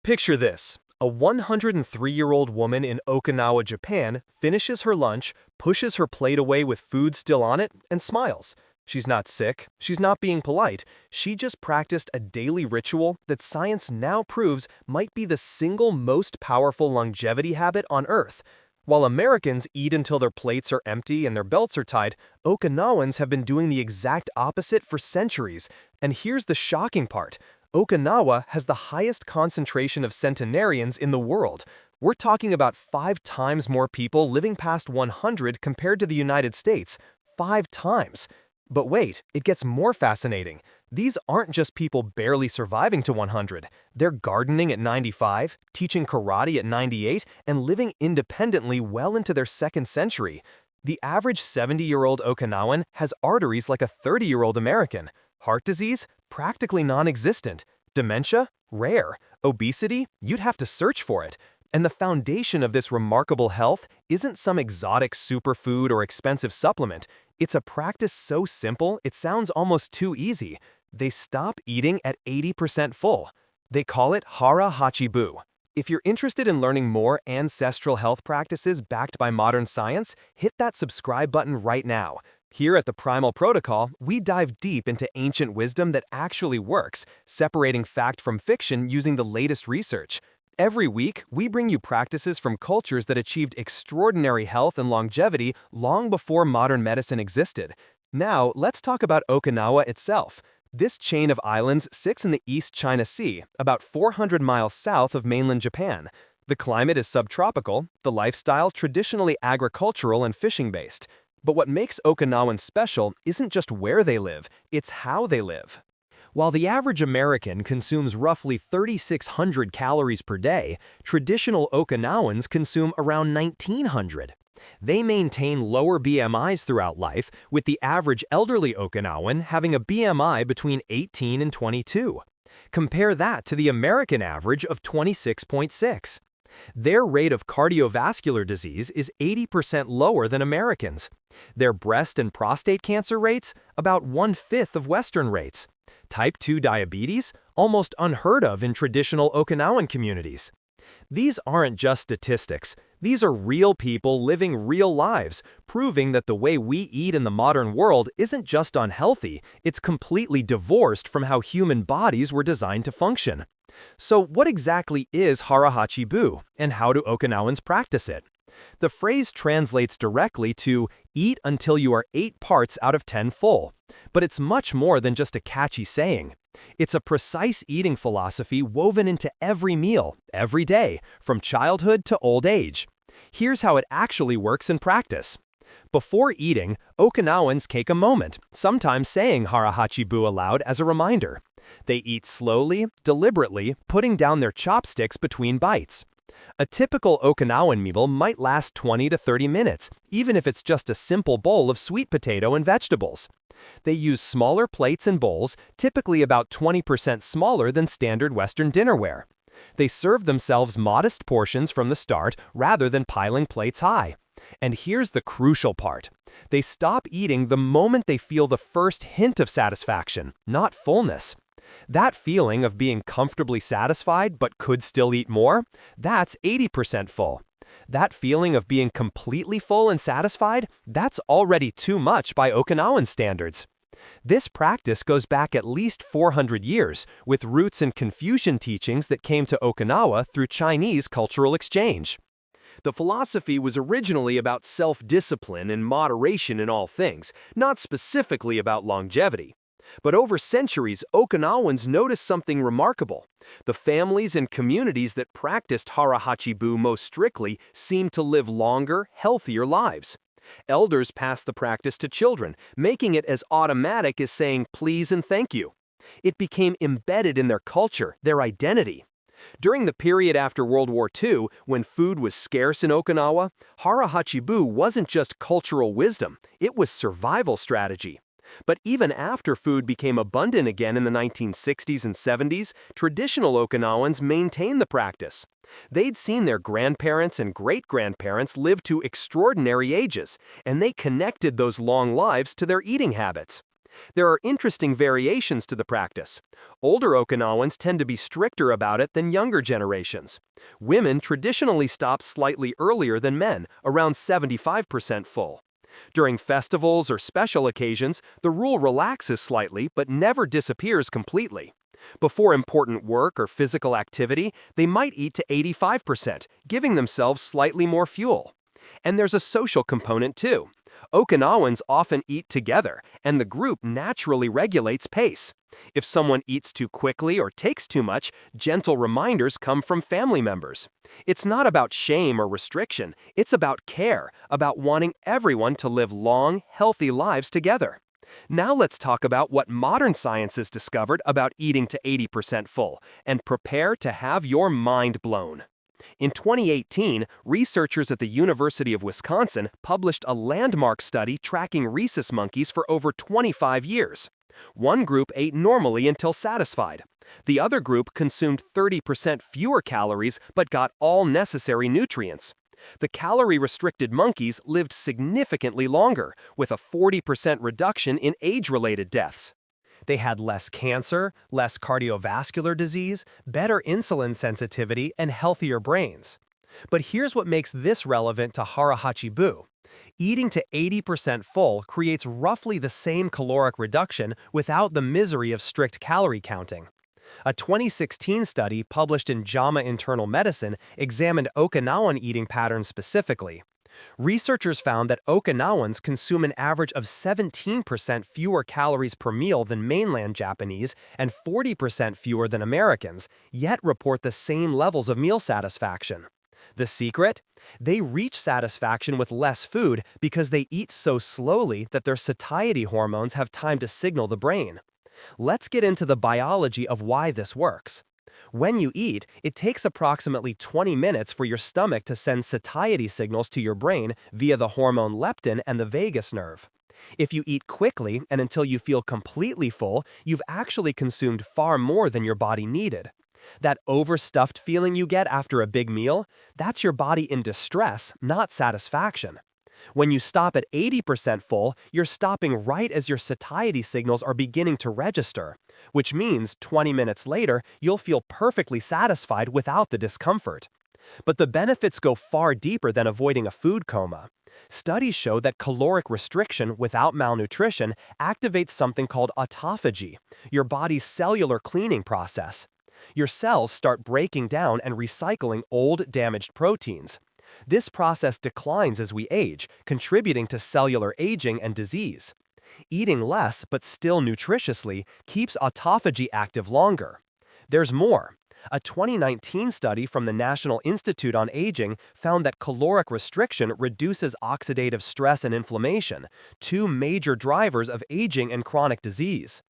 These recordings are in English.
Picture this. A 103-year-old woman in Okinawa, Japan, finishes her lunch, pushes her plate away with food still on it, and smiles. She's not sick, she's not being polite, she just practiced a daily ritual that science now proves might be the single most powerful longevity habit on Earth. While Americans eat until their plates are empty and their belts are tied, Okinawans have been doing the exact opposite for centuries. And here's the shocking part. Okinawa has the highest concentration of centenarians in the world. We're talking about 5 times more people living past 100 compared to the United States. 5 times. But wait, it gets more fascinating. These aren't just people barely surviving to 100. They're gardening at 95, teaching karate at 98, and living independently well into their second century. The average 70-year-old Okinawan has arteries like a 30-year-old American. Heart disease? Practically non-existent. Dementia? Rare. Obesity? You'd have to search for it. And the foundation of this remarkable health isn't some exotic superfood or expensive supplement. It's a practice so simple it sounds almost too easy. They stop eating at 80% full. They call it Hara Hachi Bu. If you're interested in learning more ancestral health practices backed by modern science, hit that subscribe button right now. Here at the Primal Protocol, we dive deep into ancient wisdom that actually works, separating fact from fiction using the latest research. Every week, we bring you practices from cultures that achieved extraordinary health and longevity long before modern medicine existed. Now, let's talk about Okinawa itself. This chain of islands sits in the East China Sea, about 400 miles south of mainland Japan. The climate is subtropical, the lifestyle traditionally agricultural and fishing-based. But what makes Okinawans special isn't just where they live, it's how they live. While the average American consumes roughly 3,600 calories per day, traditional Okinawans consume around 1,900. They maintain lower BMIs throughout life, with the average elderly Okinawan having a BMI between 18 and 22. Compare that to the American average of 26.6. Their rate of cardiovascular disease is 80% lower than Americans. Their breast and prostate cancer rates, about 1/5 of Western rates. Type 2 diabetes, almost unheard of in traditional Okinawan communities. These aren't just statistics. These are real people living real lives, proving that the way we eat in the modern world isn't just unhealthy, it's completely divorced from how human bodies were designed to function. So what exactly is Hara Hachi Bu, and how do Okinawans practice it? The phrase translates directly to eat until you are 8 parts out of 10 full. But it's much more than just a catchy saying. It's a precise eating philosophy woven into every meal, every day, from childhood to old age. Here's how it actually works in practice. Before eating, Okinawans take a moment, sometimes saying Hara Hachi Bu aloud as a reminder. They eat slowly, deliberately, putting down their chopsticks between bites. A typical Okinawan meal might last 20 to 30 minutes, even if it's just a simple bowl of sweet potato and vegetables. They use smaller plates and bowls, typically about 20% smaller than standard Western dinnerware. They serve themselves modest portions from the start rather than piling plates high. And here's the crucial part. They stop eating the moment they feel the first hint of satisfaction, not fullness. That feeling of being comfortably satisfied but could still eat more, that's 80% full. That feeling of being completely full and satisfied, that's already too much by Okinawan standards. This practice goes back at least 400 years, with roots in Confucian teachings that came to Okinawa through Chinese cultural exchange. The philosophy was originally about self-discipline and moderation in all things, not specifically about longevity. But over centuries, Okinawans noticed something remarkable. The families and communities that practiced Hara Hachi Bu most strictly seemed to live longer, healthier lives. Elders passed the practice to children, making it as automatic as saying please and thank you. It became embedded in their culture, their identity. During the period after World War II, when food was scarce in Okinawa, Hara Hachi Bu wasn't just cultural wisdom, it was survival strategy. But even after food became abundant again in the 1960s and 70s, traditional Okinawans maintained the practice. They'd seen their grandparents and great-grandparents live to extraordinary ages, and they connected those long lives to their eating habits. There are interesting variations to the practice. Older Okinawans tend to be stricter about it than younger generations. Women traditionally stop slightly earlier than men, around 75% full. During festivals or special occasions, the rule relaxes slightly but never disappears completely. Before important work or physical activity, they might eat to 85%, giving themselves slightly more fuel. And there's a social component too. Okinawans often eat together, and the group naturally regulates pace. If someone eats too quickly or takes too much, gentle reminders come from family members. It's not about shame or restriction, it's about care, about wanting everyone to live long, healthy lives together. Now let's talk about what modern science has discovered about eating to 80% full, and prepare to have your mind blown. In 2018, researchers at the University of Wisconsin published a landmark study tracking rhesus monkeys for over 25 years. One group ate normally until satisfied. The other group consumed 30% fewer calories but got all necessary nutrients. The calorie-restricted monkeys lived significantly longer, with a 40% reduction in age-related deaths. They had less cancer, less cardiovascular disease, better insulin sensitivity, and healthier brains. But here's what makes this relevant to Hara Hachi Bu. Eating to 80% full creates roughly the same caloric reduction without the misery of strict calorie counting. A 2016 study published in JAMA Internal Medicine examined Okinawan eating patterns specifically. Researchers found that Okinawans consume an average of 17% fewer calories per meal than mainland Japanese and 40% fewer than Americans, yet report the same levels of meal satisfaction. The secret? They reach satisfaction with less food because they eat so slowly that their satiety hormones have time to signal the brain. Let's get into the biology of why this works. When you eat, it takes approximately 20 minutes for your stomach to send satiety signals to your brain via the hormone leptin and the vagus nerve. If you eat quickly and until you feel completely full, you've actually consumed far more than your body needed. That overstuffed feeling you get after a big meal, that's your body in distress, not satisfaction. When you stop at 80% full, you're stopping right as your satiety signals are beginning to register, which means 20 minutes later, you'll feel perfectly satisfied without the discomfort. But the benefits go far deeper than avoiding a food coma. Studies show that caloric restriction without malnutrition activates something called autophagy, your body's cellular cleaning process. Your cells start breaking down and recycling old, damaged proteins. This process declines as we age, contributing to cellular aging and disease. Eating less but still nutritiously keeps autophagy active longer. There's more. A 2019 study from the National Institute on Aging found that caloric restriction reduces oxidative stress and inflammation, two major drivers of aging and chronic disease.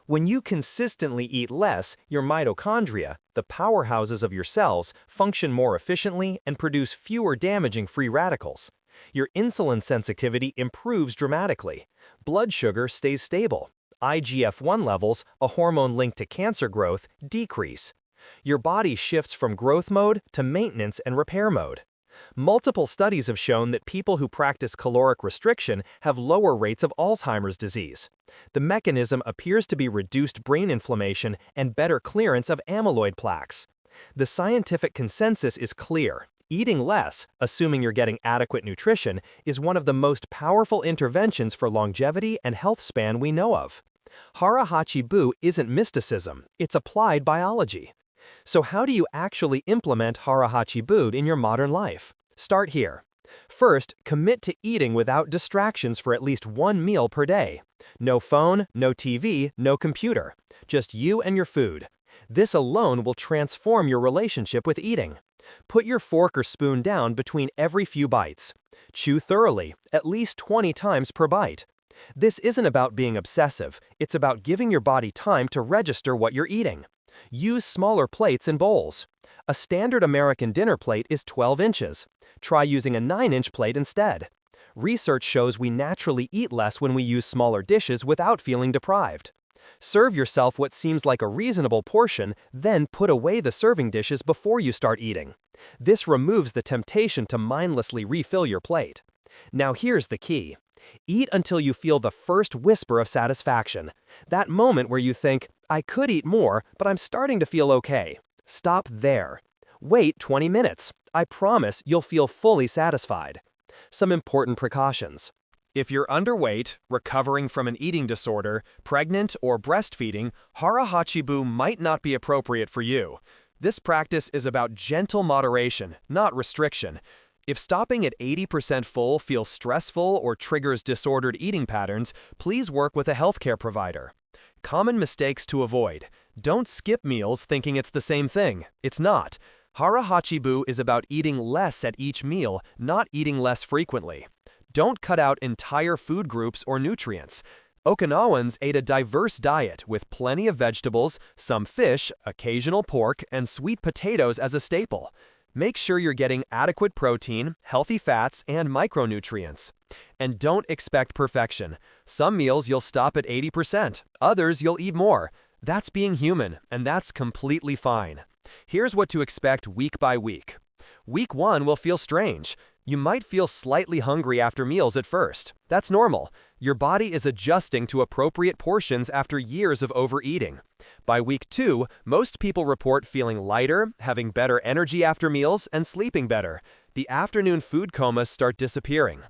When you consistently eat less, your mitochondria, the powerhouses of your cells, function more efficiently and produce fewer damaging free radicals. Your insulin sensitivity improves dramatically. Blood sugar stays stable. IGF-1 levels, a hormone linked to cancer growth, decrease. Your body shifts from growth mode to maintenance and repair mode. Multiple studies have shown that people who practice caloric restriction have lower rates of Alzheimer's disease. The mechanism appears to be reduced brain inflammation and better clearance of amyloid plaques. The scientific consensus is clear. Eating less, assuming you're getting adequate nutrition, is one of the most powerful interventions for longevity and health span we know of. Hara Hachi Bu isn't mysticism, it's applied biology. So how do you actually implement Hara Hachi Bu in your modern life? Start here. First, commit to eating without distractions for at least one meal per day. No phone, no TV, no computer. Just you and your food. This alone will transform your relationship with eating. Put your fork or spoon down between every few bites. Chew thoroughly, at least 20 times per bite. This isn't about being obsessive, it's about giving your body time to register what you're eating. Use smaller plates and bowls. A standard American dinner plate is 12 inches. Try using a 9-inch plate instead. Research shows we naturally eat less when we use smaller dishes without feeling deprived. Serve yourself what seems like a reasonable portion, then put away the serving dishes before you start eating. This removes the temptation to mindlessly refill your plate. Now here's the key. Eat until you feel the first whisper of satisfaction. That moment where you think, I could eat more, but I'm starting to feel okay. Stop there. Wait 20 minutes. I promise you'll feel fully satisfied. Some important precautions. If you're underweight, recovering from an eating disorder, pregnant, or breastfeeding, Hara Hachi Bu might not be appropriate for you. This practice is about gentle moderation, not restriction. If stopping at 80% full feels stressful or triggers disordered eating patterns, please work with a healthcare provider. Common mistakes to avoid. Don't skip meals thinking it's the same thing. It's not. Hara Hachi Bu is about eating less at each meal, not eating less frequently. Don't cut out entire food groups or nutrients. Okinawans ate a diverse diet with plenty of vegetables, some fish, occasional pork, and sweet potatoes as a staple. Make sure you're getting adequate protein, healthy fats, and micronutrients. And don't expect perfection. Some meals you'll stop at 80%, others you'll eat more. That's being human, and that's completely fine. Here's what to expect week by week. Week 1 will feel strange. You might feel slightly hungry after meals at first. That's normal. Your body is adjusting to appropriate portions after years of overeating. By week 2, most people report feeling lighter, having better energy after meals, and sleeping better. The afternoon food comas start disappearing.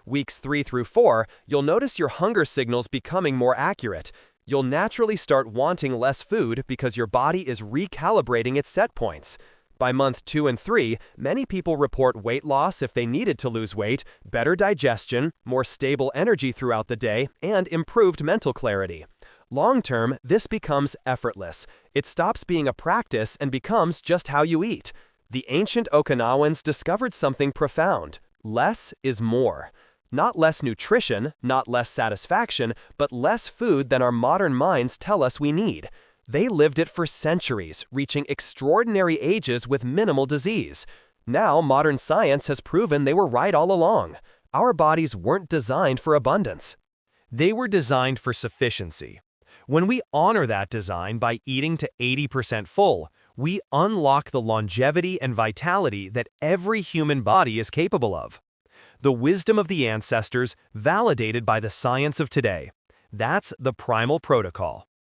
Weeks 3 through 4, you'll notice your hunger signals becoming more accurate. You'll naturally start wanting less food because your body is recalibrating its set points. By month 2 and 3, many people report weight loss if they needed to lose weight, better digestion, more stable energy throughout the day, and improved mental clarity. Long-term, this becomes effortless. It stops being a practice and becomes just how you eat. The ancient Okinawans discovered something profound. Less is more. Not less nutrition, not less satisfaction, but less food than our modern minds tell us we need. They lived it for centuries, reaching extraordinary ages with minimal disease. Now, modern science has proven they were right all along. Our bodies weren't designed for abundance. They were designed for sufficiency. When we honor that design by eating to 80% full, we unlock the longevity and vitality that every human body is capable of. The wisdom of the ancestors validated by the science of today. That's the primal protocol.